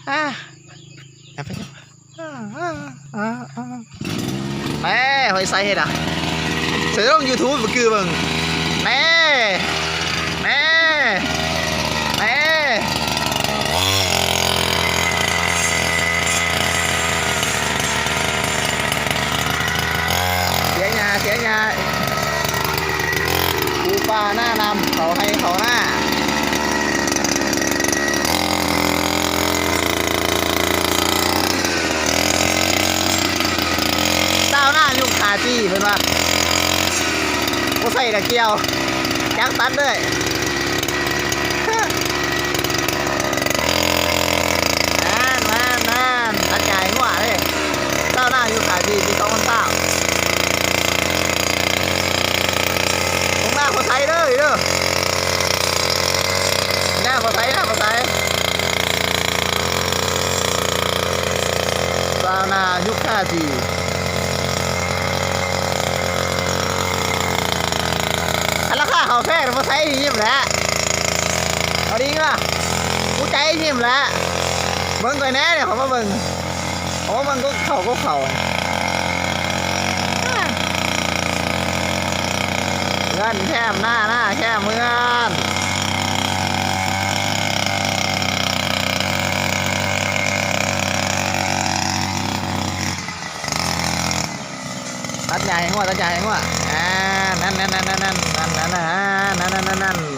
อ่ะอย่าไปจับแม่หอยไซเห็ดอ่ะเสือลง YouTube มันคือมึงแม่แม่แม่เสียงาเสียงาปูปลาหน้านำเขาให้เขาหน้าเต้าหน้ายุคคาจี้เป็นว่ากูใส่ตะเกียวยักตัดด้วยนั่นตัดใหญ่หัวเลยเต้าหน้ายุคคาจี้ปี2009ผมหน้าคนไทยเลยเด้อหน้าคนไทยหน้าคนไทยเต้าหน้ายุคคาจี้ราคาเขาแพงมาใช้ยิ้มแล้วเอาดีป่ะกูใจยิ้มแล้วเบิ้งก่อนแน่เนี่ยเขามาเบิ้งก็เข่าเงินแคบหน้าแคบเมือนตัดใหญ่หัวนั่นนั่น